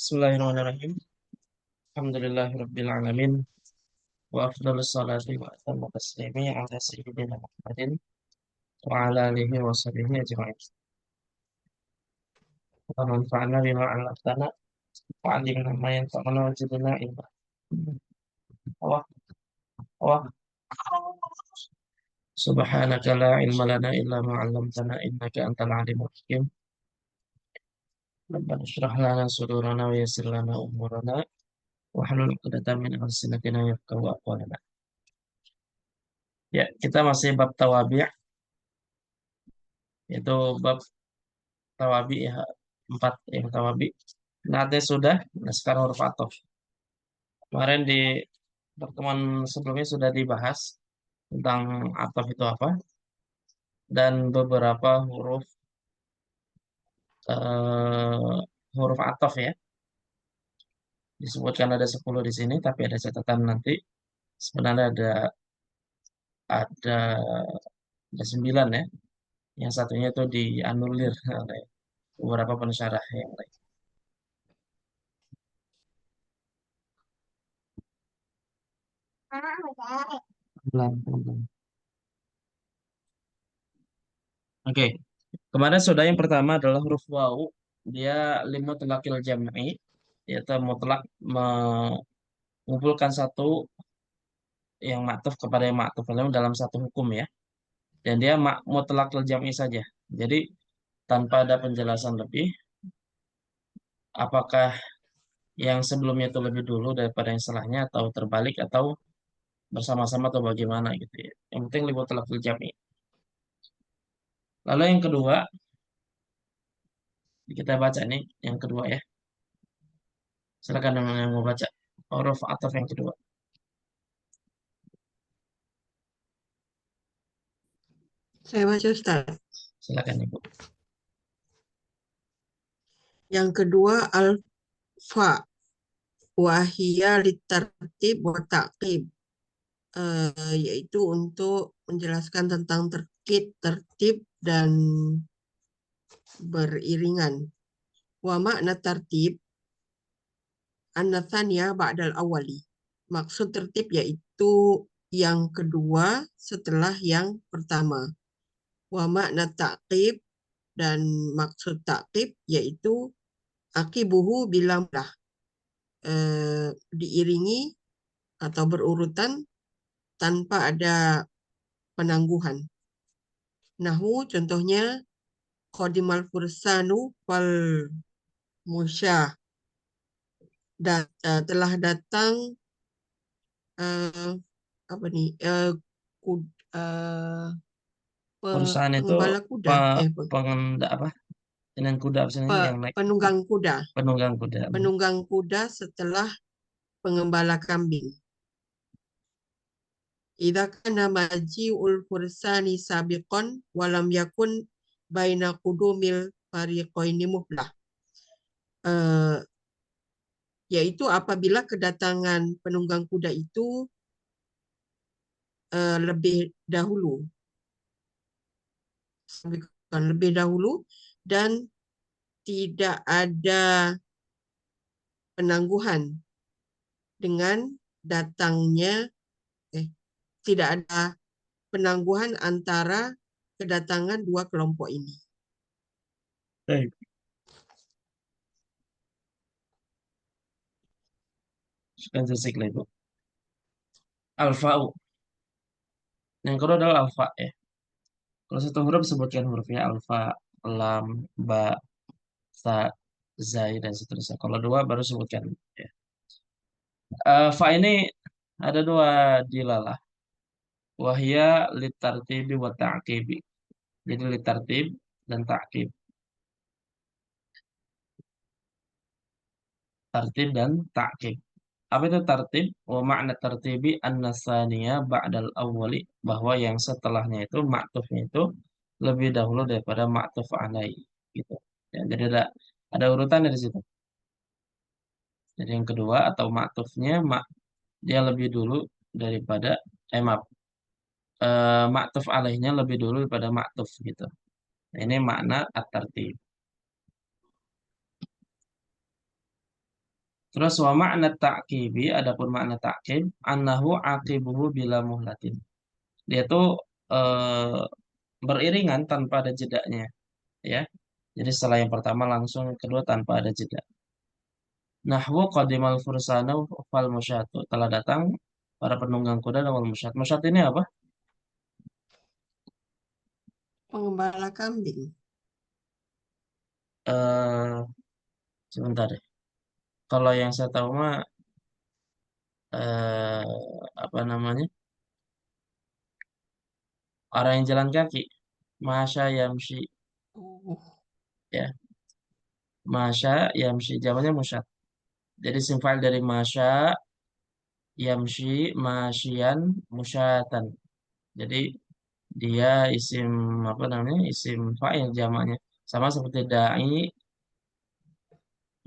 Bismillahirrahmanirrahim. Alhamdulillahirabbil alamin wa afdhalus salati wa atammu taslimi ala sayyidina Muhammadin wa ala alihi wa sahbihi ajma'in. Wa manfa'na bima 'allamtana wa 'allimna ma yanfa'una wa zidna ilma. Allah, Allah. Subhanaka la ilma lana illa ma 'allamtana innaka antal alimul hakim. Rabbana shrah lana sudurana wa yassir lana umurana wa hlul 'uqdatam min alsinatina yafqahu aqwalana. Ya, kita masih bab tawabi', yaitu bab tawabi ya, empat yang tawabi. Nate sudah, nah sekarang huruf atof. Kemarin di pertemuan sebelumnya sudah dibahas tentang atof itu apa dan beberapa eh, huruf atof ya. Disebutkan ada 10 di sini, tapi ada catatan nanti sebenarnya ada ada 9 ya. Yang satunya itu dianulir oleh beberapa pensyarah yang lain. Pelan-pelan. Oke, kemarin sudah yang pertama adalah huruf waw. Dia limutlaqil jam'i, yaitu mutlak mengumpulkan satu yang maktuf kepada yang maktuf lain dalam satu hukum ya. Dan dia mutlaqil jam'i saja. Jadi tanpa ada penjelasan lebih, apakah yang sebelumnya itu lebih dulu daripada yang setelahnya atau terbalik atau bersama-sama atau bagaimana gitu ya. Yang penting limutlaqil jam'i. Lalu yang kedua, kita baca nih yang kedua ya. Silakan yang mau baca huruf ataf yang kedua. Saya baca Ustaz. Silakan Ibu. Yang kedua alfa wahia litartib wa taqib, yaitu untuk menjelaskan tentang tertib dan beriringan. Wa makna tartib an-natsaniya ba'dal awali. Maksud tertib yaitu yang kedua setelah yang pertama. Wa makna taqib, dan maksud taqib yaitu akibuhu bilang diiringi atau berurutan tanpa ada penangguhan. Nahu contohnya qadimal fursanu wal musyah, telah datang apa nih kud, Perusahaan itu pengembala kuda apa? Dengan kuda apa sih yang naik penunggang kuda penunggang kuda. penunggang kuda setelah pengembala kambing. Idza kana maji'ul fursani sabiqan walam yakun baina qudumil fariqaini muhlah. Yaitu apabila kedatangan penunggang kuda itu lebih dahulu, dan tidak ada penangguhan dengan datangnya tidak ada penangguhan antara kedatangan dua kelompok ini. Baik. Sekian jazakallah Ibu. Alfa'u. Yang kedua adalah alfa ya. Kalau satu huruf sebutkan hurufnya alfa, lam, ba, ta, zai dan seterusnya. Kalau dua baru sebutkan ya. Fa ini ada dua dilalah. Wahya litartibi wa ta'qibi. Jadi litartib dan ta'qib. Tartib dan ta'qib. Apa itu tartib? Wa makna tartibi an-nasaniyah ba'dal awwali, bahwa yang setelahnya itu maktufnya itu lebih dahulu daripada maktuf alai gitu. Ya, jadi ada urutan dari situ. Jadi yang kedua atau maktufnya dia lebih dulu daripada maaf, maktuf alaihnya lebih dulu daripada maktuf gitu. Nah, ini makna at-tartib. Terus wa makna ta'kibi, adapun makna ta'kib, annahu aqibuhu bila muhlatin. Dia tuh eh, beriringan tanpa ada jedanya, ya. Jadi setelah yang pertama langsung kedua tanpa ada jeda. Nahwu qadimal fursanu fal musyatu. Telah datang para penunggang kuda dan wal musyat. Musyat ini apa? Pengembala kambing. Eh sebentar deh. Kalau yang saya tahu mah eh apa namanya? Orang yang jalan kaki. Masya yamshi, Oh, ya. Masya yamshi jawabannya musyat. Jadi isim fa'il dari masya yamshi masyian musyatan. Jadi dia isim apa namanya? Isim fa'il jamaknya. Sama seperti da'i,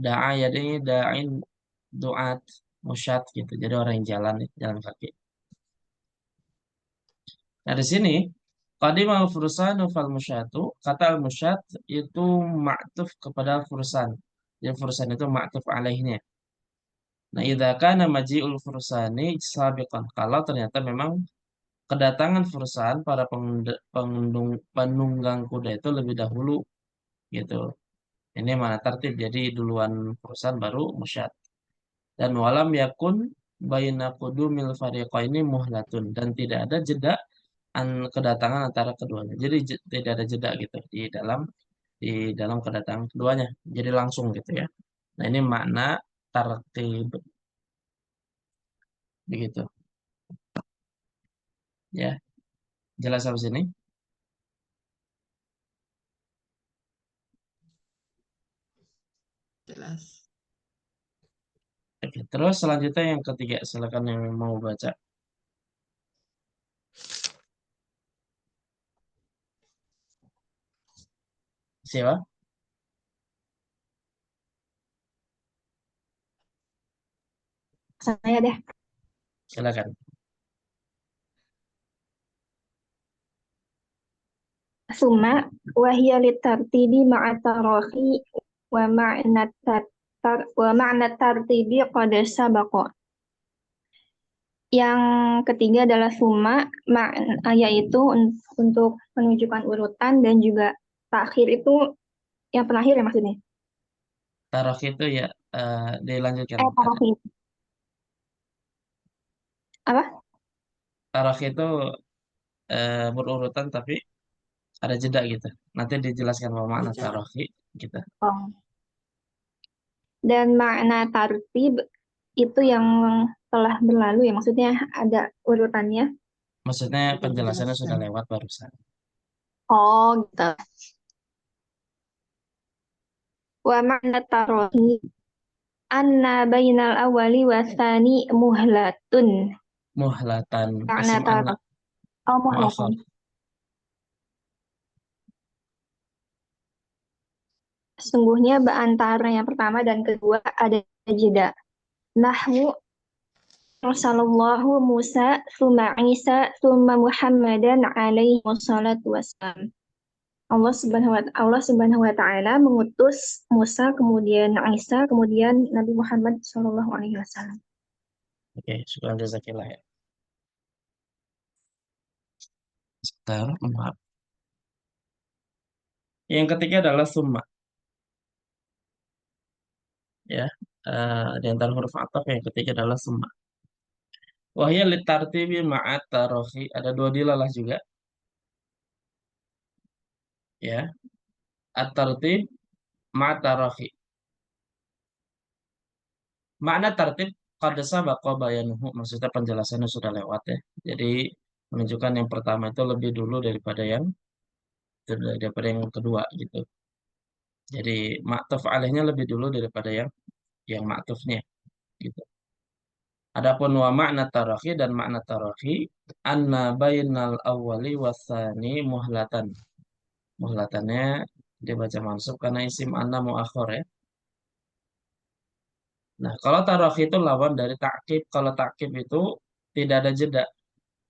da'a ya ini da'in duat musyat gitu. Jadi orang yang jalan jalan kaki. Nah, di sini qadimal fursanu fal musyatu, kata al musyat itu ma'tuf kepada al fursan. Jadi fursan itu ma'tuf alaihnya. Nah, idza kana maji'ul fursani sabiqan. Kalau ternyata memang kedatangan fursan para penunggang kuda itu lebih dahulu gitu. Ini mana tertib jadi duluan fursan baru musyat. Dan walam yakun baina qudumil fariqaini muhlatun dan tidak ada jeda kedatangan antara keduanya. Jadi tidak ada jeda gitu di dalam kedatangan keduanya. Jadi langsung gitu ya. Nah, ini makna tartib begitu ya. Jelas sampai sini? jelas. Oke, terus selanjutnya yang ketiga, silakan yang mau baca. Siapa? Saya deh. Silakan. Summa wahya litartibi ma'a tarahi wa ma'na wa ma'na tartibi qad sabaqa. Yang ketiga adalah summa yaitu untuk menunjukkan urutan dan juga takhir itu yang terakhir ya maksudnya. Taraf itu ya dilanjutkan. Tarahi. Apa? Taraf itu berurutan tapi ada jeda gitu. Nanti dijelaskan apa makna Bicara. tarofi gitu. Oh. Dan makna tartib itu yang telah berlalu ya maksudnya ada urutannya. Maksudnya Sudah penjelasannya sudah dijelaskan. lewat barusan. Oh gitu. Wa makna tarahi anna bainal awali wa tsani muhlatun. Muhlatan Makna isim anak tarahi. Oh, muhlatan. muakhar. Sesungguhnya antara yang pertama dan kedua ada jeda. Nahwu Rasulullahu Musa, summa Isa, summa Muhammadan alaihi wassalatu wassalam. Allah Subhanahu wa taala mengutus Musa, kemudian Isa, kemudian Nabi Muhammad sallallahu alaihi wasallam. Oke, syukran jazakillah ya. Sebentar, maaf. Yang ketiga adalah summa ya. Di antara huruf ataf yang ketiga adalah summa. Wahya litartibi ma'at tarofi. Ada dua dilalah juga ya. At-tartib ma'at tarofi. Makna tertib qad sabaqa bayanuhu, maksudnya penjelasannya sudah lewat ya. Jadi menunjukkan yang pertama itu lebih dulu daripada yang kedua gitu. Jadi maktuf alihnya lebih dulu daripada yang maktufnya gitu. Adapun wa makna tarakhi dan makna tarakhi anna bainal awwali wasani muhlatan. Muhlatannya dibaca mansub karena isim anna muakhir ya. Nah, kalau tarakhi itu lawan dari takkib. Kalau takkib itu tidak ada jeda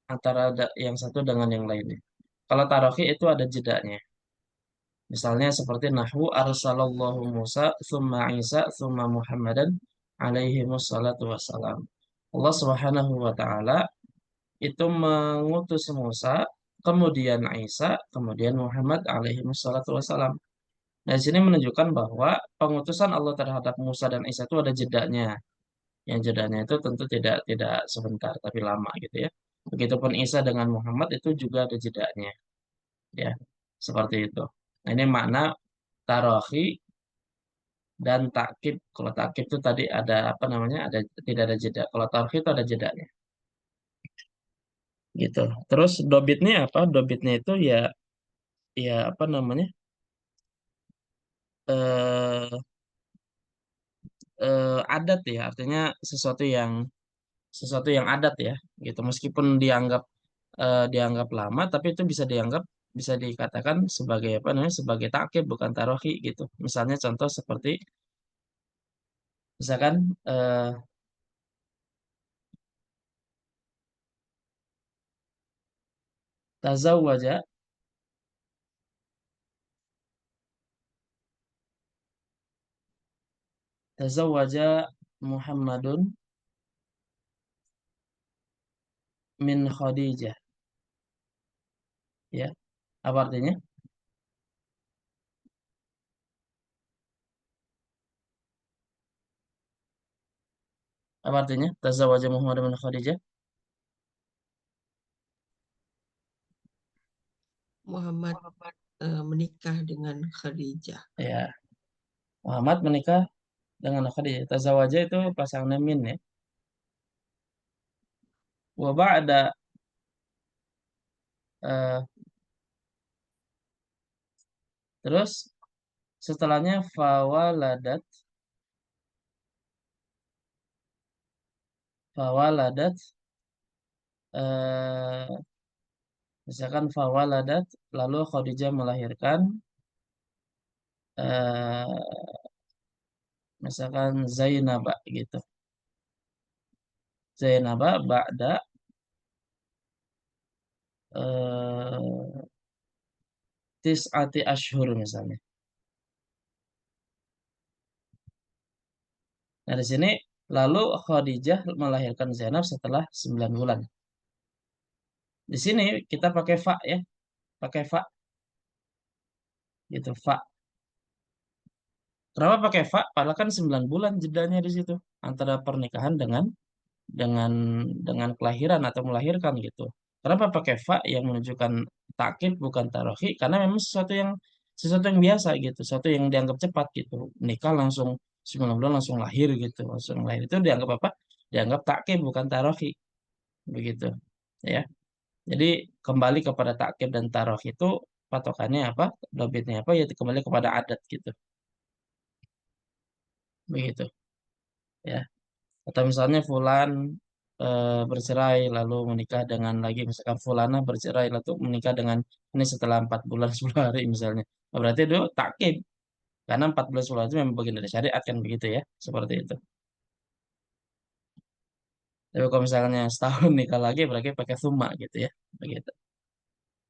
antara yang satu dengan yang lainnya. Kalau tarofi itu ada jedanya. Misalnya seperti nahwu arsalallahu Musa, summa Isa, summa Muhammadan alaihimussalatu wassalam. Allah Subhanahu wa taala itu mengutus Musa, kemudian Isa, kemudian Muhammad alaihimussalatu wassalam. Nah, di sini menunjukkan bahwa pengutusan Allah terhadap Musa dan Isa itu ada jedanya. Yang jedanya itu tentu tidak sebentar, tapi lama gitu ya. Begitupun Isa dengan Muhammad itu juga ada jedanya, ya. Seperti itu. Nah, ini makna tarohi dan takkib. Kalau takkib itu tadi ada apa namanya? Ada tidak ada jeda. Kalau tarohi itu ada jedanya, gitu. Terus dobitnya apa? Dobitnya itu ya ya apa namanya? eh adat ya, artinya sesuatu yang adat ya, gitu. Meskipun dianggap lama, tapi itu bisa dikatakan sebagai apa namanya, sebagai takkib bukan tarohi gitu. Misalnya contoh seperti misalkan tazawwaja tazawwaja Muhammadun min Khadijah, ya. Apa artinya? Apa artinya? Tazawwaja Muhammadun min Khadijah. Muhammad menikah dengan Khadijah. Ya, Muhammad menikah dengan Khadijah. Tazawwaja itu pasangan min ya. Wa ba'da eh, terus setelahnya fawaladat eh, misalkan fawaladat, lalu Khadijah melahirkan eh, misalkan Zainab gitu. Zainab ba'da eh, tis'ati ashhur misalnya. Nah, di sini lalu Khadijah melahirkan Zainab setelah 9 bulan. Di sini kita pakai fa ya, pakai fa gitu, fa. Kenapa pakai fa? Padahal kan 9 bulan jedanya di situ antara pernikahan dengan dengan kelahiran atau melahirkan gitu. Kenapa pakai fa yang menunjukkan takkid bukan tarohi? Karena memang sesuatu yang biasa gitu, sesuatu yang dianggap cepat gitu. Nikah langsung 9 bulan langsung lahir gitu, langsung lahir itu dianggap apa? Dianggap takkid bukan tarohi, begitu. Ya. Jadi kembali kepada takkid dan taroh itu patokannya apa? Dobitnya apa? Ya kembali kepada adat gitu, begitu. Ya. Atau misalnya Fulan bercerai lalu menikah dengan lagi, misalkan Fulana bercerai lalu menikah dengan ini setelah 4 bulan 10 hari misalnya. Nah, berarti itu takkib karena 14 bulan itu memang bagian dari syariat kan begitu ya, seperti itu. Tapi kalau misalnya setahun nikah lagi berarti pakai summa gitu ya, begitu.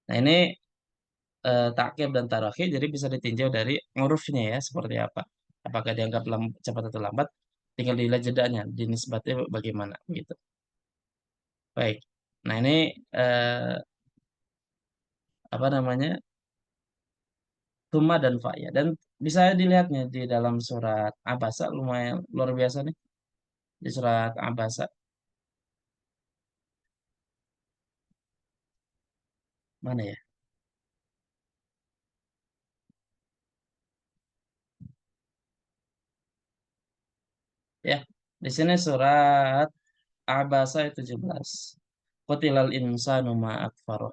Nah, ini takkib dan tarohi jadi bisa ditinjau dari urufnya ya, seperti apa. Apakah dianggap cepat atau lambat, tinggal dilihat jedanya, dinisbatnya bagaimana gitu. Baik. Nah, ini eh, apa namanya? Tuma dan fa ya. Dan bisa dilihatnya di dalam surat Abasa, lumayan luar biasa nih. Di surat Abasa. Mana ya? Ya. Di sini surat Abasa ayat 17. Qatilal insanu ma akfaro.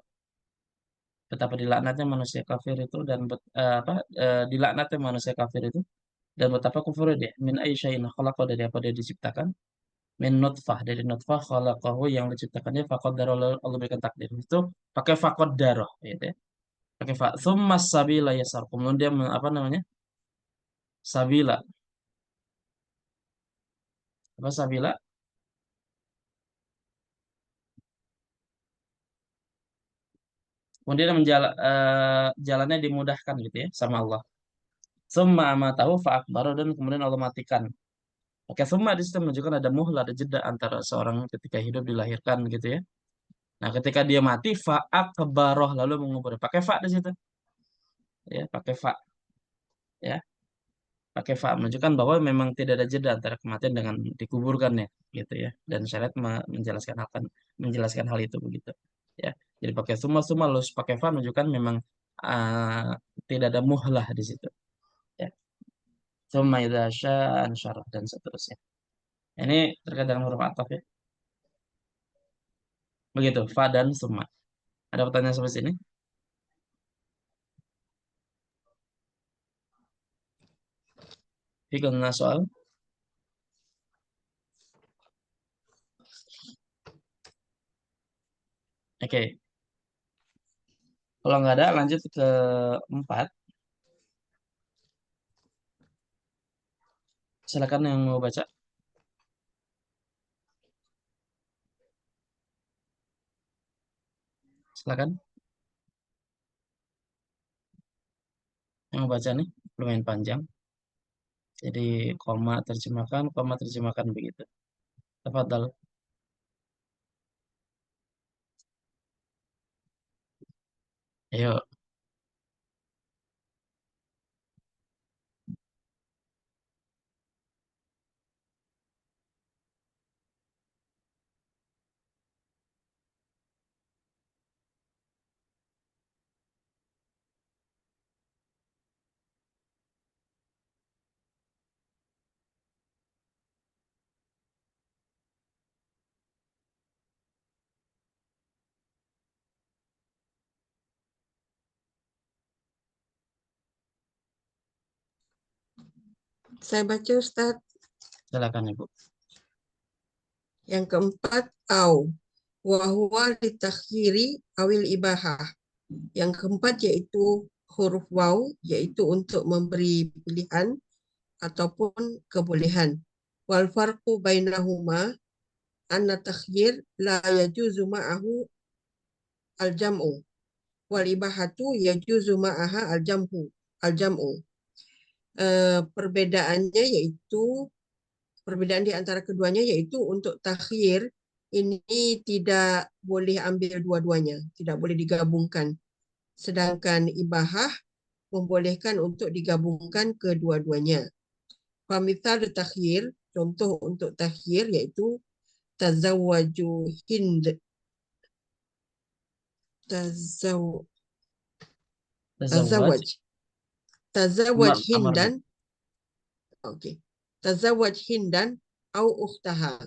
Betapa dilaknatnya manusia kafir itu dan dilaknatnya manusia kafir itu dan betapa kufur dia. Min ayyushayin khalaqa, dari apa dia diciptakan? Min nutfah, dari nutfah khalaqahu yang diciptakannya faqaddara, Allah berikan takdir. Itu pakai faqaddara gitu ya. Pakai fa. Tsumma sabila yasar. Kemudian dia apa namanya? Sabila. Apa sabila? Kemudian jalannya dimudahkan gitu ya sama Allah. Tsumma amatahu fa akbaro, dan kemudian Allah matikan. Pakai summa di situ menunjukkan ada muhlah, ada jeda antara seorang ketika hidup dilahirkan gitu ya. Nah, ketika dia mati fa'akbaroh lalu mengubur. Pakai fa di situ. Ya, pakai fa ya. Pakai fa menunjukkan bahwa memang tidak ada jeda antara kematian dengan dikuburkan ya, gitu ya. Dan syariat menjelaskan hal itu begitu. Ya. Jadi pakai summa lalu pakai fa menunjukkan memang uh, tidak ada muhlah di situ. Ya. Summa idza syaa ansyarah dan seterusnya. Ini terkait dengan huruf ataf ya. Begitu, fa dan summa. Ada pertanyaan sampai sini? Fikun soal. Oke. Kalau nggak ada, lanjut ke 4. Silakan yang mau baca. Silakan yang mau baca nih. Lumayan panjang. Jadi koma terjemahkan begitu. Tafadhal. Ayo. Saya baca Ustaz. Silakan Ibu. Yang keempat, au. Wa huwa litakhyiri awil ibahah. Yang keempat yaitu huruf waw, yaitu untuk memberi pilihan ataupun kebolehan. Wal farqu bainahuma anna takhyir la yajuzu ma'ahu al-jam'u. Wal ibahatu yajuzu ma'aha al-jam'u. Perbedaannya yaitu perbedaan di antara keduanya yaitu untuk takhir ini tidak boleh ambil dua-duanya, tidak boleh digabungkan. Sedangkan ibahah membolehkan untuk digabungkan kedua-duanya. Famithal takhir, contoh untuk takhir yaitu tazawwaju hind, tazaw, Tazawwaj. tazawwaj Amar, amar Bu. hindan, okey. Tazawwaj hindan au ukhtaha.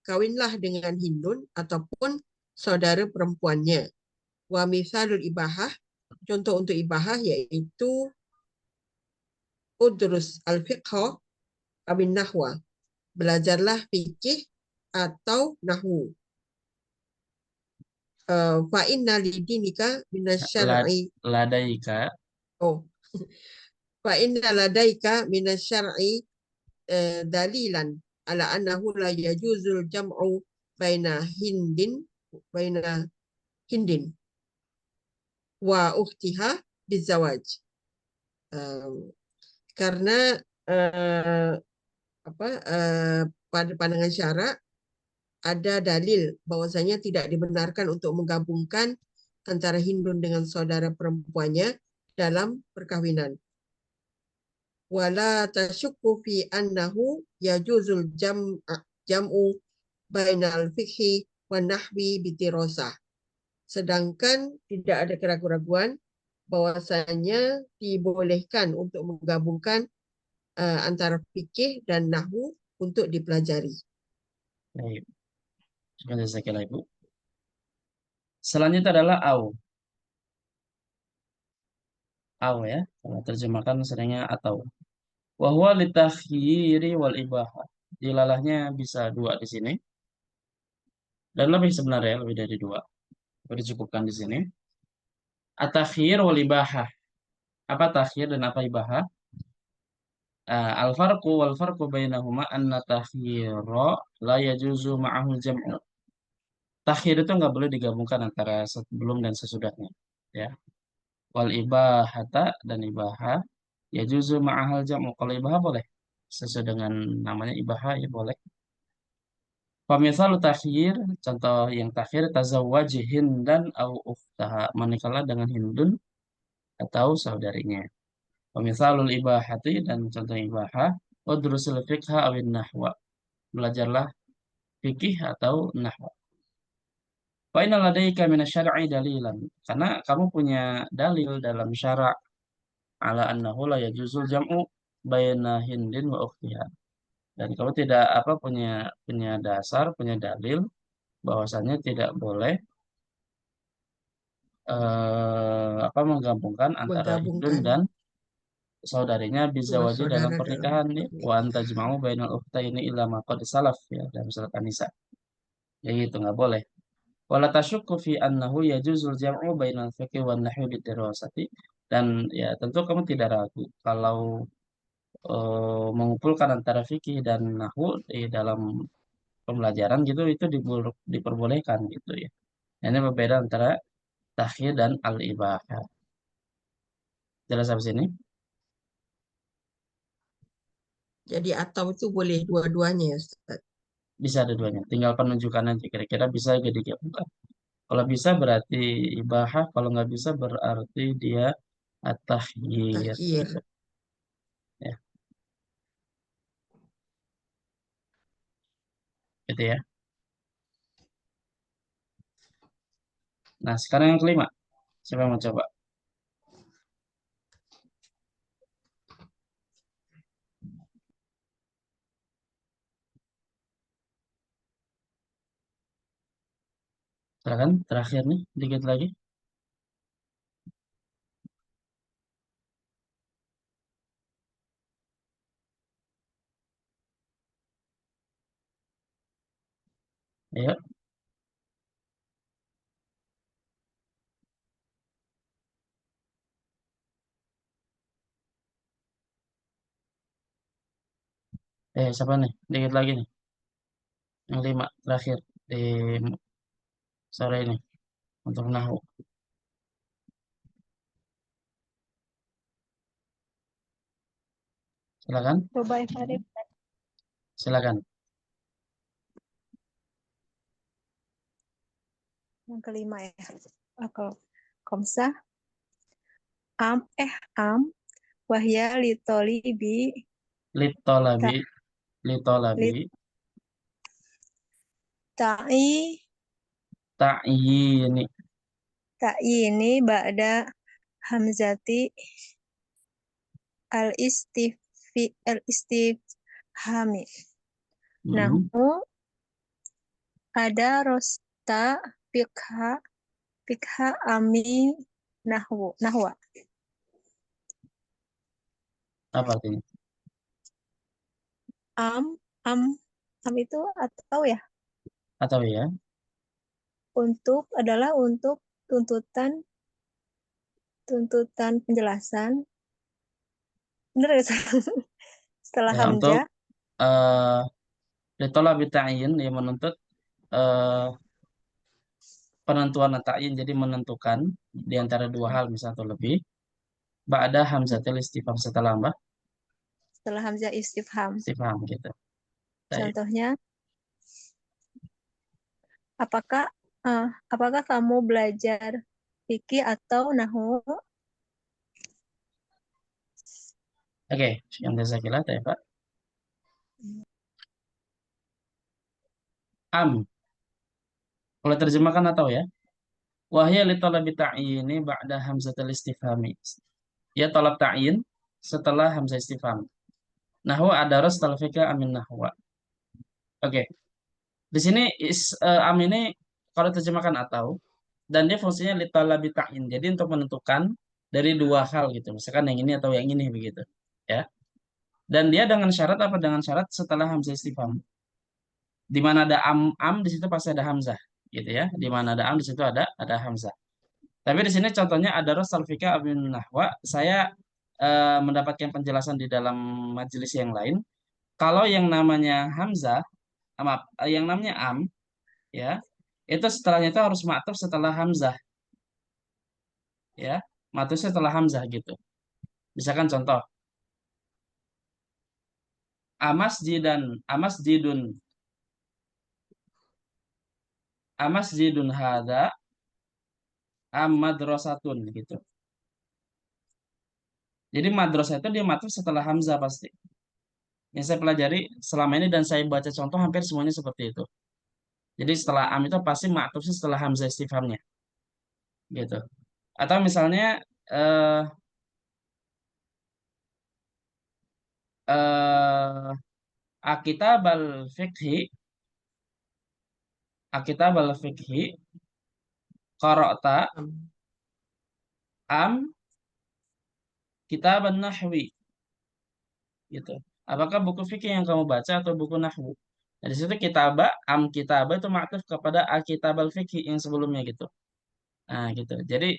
Kawinlah dengan Hindun ataupun saudara perempuannya. Wa mithalul ibahah, contoh untuk ibahah yaitu udrus al-fiqh awin nahwa. Belajarlah fikih atau nahwu. Fa inna lidinika minasyar'i. Ladaika. Oh. Fa inna ladaika minasyar'i dalilan ala annahu la yajuzul jam'u baina hindin wa ukhtiha bizawaj. Karena pada pandangan syarak ada dalil bahwasanya tidak dibenarkan untuk menggabungkan antara Hindun dengan saudara perempuannya dalam perkawinan. Wala tasyukku fi annahu yajuzul jam'u bainal fikhi wan nahwi bitirosah. Sedangkan tidak ada keraguan-raguan bahwasanya dibolehkan untuk menggabungkan antara fikih dan nahwu untuk dipelajari. Baik. Jazakallahu Ibu. Selanjutnya adalah au. Au ya. Kalau terjemahkan seringnya atau. Wa huwa litakhyiri wal ibahah. Dilalahnya bisa 2 di sini. Dan lebih sebenarnya lebih dari 2. Tapi dicukupkan di sini. At-takhyir wal ibahah. Apa takhir dan apa ibahah? Al-farqu wal farqu bainahuma anna takhyira la yajuzu ma'ahul jam'u. Takhir itu nggak boleh digabungkan antara sebelum dan sesudahnya. Ya. Wal ibahata dan ibahah yajuzu ma'ahal jam'u. Kalau ibahah boleh. sesuai dengan namanya ibahah ya boleh. Pemisal takhir, contoh yang takhir tazawwaji Hindan au ukhtaha, menikahlah dengan Hindun atau saudarinya. Pemisalul ibahati, dan contoh ibahah udrusul fiqha awin nahwa, belajarlah fikih atau nahwa. Wa inna ladaika minasyar'i dalilan, karena kamu punya dalil dalam syara' ala annahu la yajuzul jam'u baina Hindin wa ukhtiha. Dan kamu tidak punya punya dasar, punya dalil bahwasanya tidak boleh menggabungkan antara Hindun Menggabungkan dan saudarinya dua bizawaji dalam saudara dalam pernikahan nih, wa pernikahan. antajma'u bainal ukhtaini illa ma qad salaf ya dalam surat An-Nisa. Ya gitu nggak boleh. Wala tasyukku fi annahu yajuzul jam'u bainal fiqhi wan nahwi bidirasati, dan ya tentu kamu tidak ragu kalau mengumpulkan antara fikih dan nahwu di dalam pembelajaran gitu itu diperbolehkan gitu ya. Ini berbeda antara takhir dan al-ibahah. Jelas sampai sini? Jadi atau itu boleh dua-duanya ya, Ustaz. Bisa ada duanya. Tinggal penunjukan aja kira-kira bisa jadi digabungkan. Kalau bisa berarti ibahah, kalau nggak bisa berarti dia at-tahyir Takhir. gitu ya. Gitu ya. Nah, sekarang yang kelima. Siapa yang mau coba? Silakan, terakhir nih, dikit lagi. Ayo, siapa nih? Dikit lagi nih. Yang lima, terakhir di sore ini untuk nahu. Silakan, Coba ya, Farid. silakan. Yang kelima ya. Kalau komsa am wahya litolibi Litolabi, tak litolabi, lit ta'i ta'yini. ini ba'da hamzati al istifhami. Hmm, Nahu ada rosta fikha ami nahwa. apa artinya? Am am am itu atau ya Atau ya? adalah untuk tuntutan penjelasan. Bener ya? Setelah Ya, untuk hamzah eh litolabi ta'yin yang menuntut eh penentuan ta'yin, jadi menentukan di antara dua hal misal atau lebih. Ba'da hamzatil istifham, setelah apa? setelah hamzah istifham. Istifham gitu. Baik. Contohnya, apakah apakah kamu belajar fikih atau nahwu? Oke, yang saya kira ya Pak. Am, kalau terjemahkan atau ya? Wahya li talabi ta'yini ba'da hamzatil istifhami. Ya talab ta'yin setelah hamzah istifham. Nahwa adaras talfika amin nahwa. Oke, di sini am ini kalau terjemahkan atau, dan dia fungsinya li talabi ta'yin. Jadi untuk menentukan dari dua hal gitu. Misalkan yang ini atau yang ini begitu. Ya. Dan dia dengan syarat apa? Dengan syarat setelah hamzah istifham. Di mana ada am di situ pasti ada hamzah, gitu ya. Di mana ada am di situ ada hamzah. Tapi di sini contohnya ada Salfika Abin Nahwa. Saya mendapatkan penjelasan di dalam majelis yang lain. Kalau yang namanya hamzah, maaf, yang namanya am, ya, itu setelahnya itu harus ma'tuf setelah hamzah, ya, ma'tuf setelah hamzah gitu. Misalkan contoh, amasjidun amasjidun hadza am madrasatun gitu. Jadi madrasah itu dia matuf setelah hamzah pasti. Yang saya pelajari selama ini dan saya baca contoh hampir semuanya seperti itu. Jadi setelah am itu pasti matufnya setelah hamzah istifhamnya gitu. Atau misalnya eh eh akitabal fikhi akitabal fikhi qara'ta Am. am kitaban nahwi gitu. Apakah buku fikih yang kamu baca atau buku nahwu? Nah, di situ kitaba, am kitaba itu maktuf kepada akitabal fikih yang sebelumnya gitu. Nah, gitu. Jadi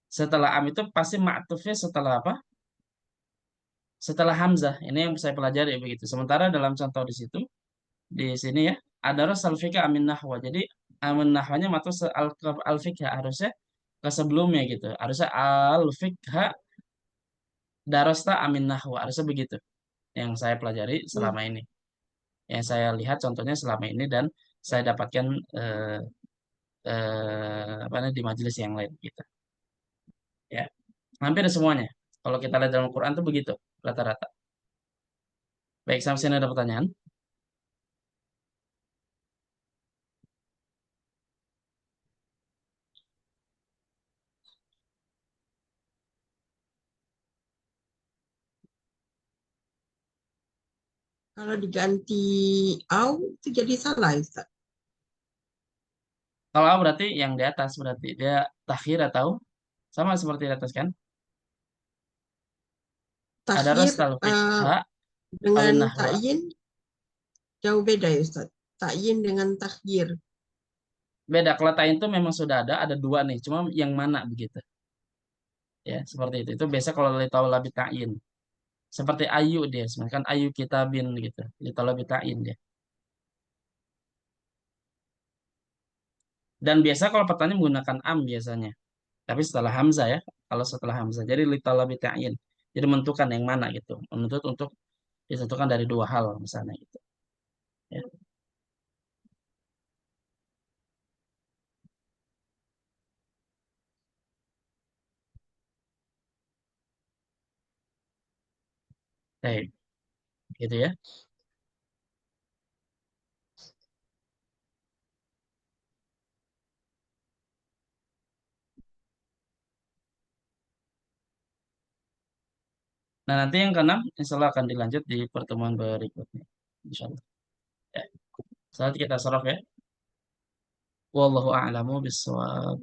setelah am itu pasti maktufnya setelah apa? Setelah hamzah. Ini yang saya pelajari begitu. Sementara dalam contoh di situ, di sini ya, ada rasal fikih amin nahwa. Jadi amin nahwanya maktuf al fikih harusnya ke sebelumnya gitu. Harusnya al fikha darasta amin nahwa. Harusnya begitu. Yang saya pelajari Hmm. selama ini. Yang saya lihat contohnya selama ini dan saya dapatkan apa namanya di majelis yang lain gitu ya, hampir semuanya kalau kita lihat dalam Quran tuh begitu rata-rata. Baik, sampai sini ada pertanyaan. Kalau diganti au itu jadi salah, Ustaz. Kalau A berarti yang di atas berarti dia takhir atau sama seperti di atas kan, ada Takhir ras talfiq ha dengan awin nahwa. takyin jauh beda ya, Ustaz. Takyin dengan takhir. Beda, kalau ta'in itu memang sudah ada dua nih, cuma yang mana begitu ya, seperti itu biasa kalau litau labit ta'in. Seperti ayu dia sebenarnya kan ayu kitabin gitu, litau labit ta'in dia. Dan biasa kalau pertanyaan menggunakan am biasanya. Tapi setelah hamzah ya. Kalau setelah hamzah. Jadi litalabi ta'yin. Jadi menentukan yang mana gitu. Menuntut untuk ditentukan dari dua hal misalnya gitu. Ya. Baik, gitu ya. Nah, nanti yang keenam insya Allah akan dilanjut di pertemuan berikutnya. Insya Allah. Ya. Saat kita soraf ya. Wallahu a'lamu bissawab.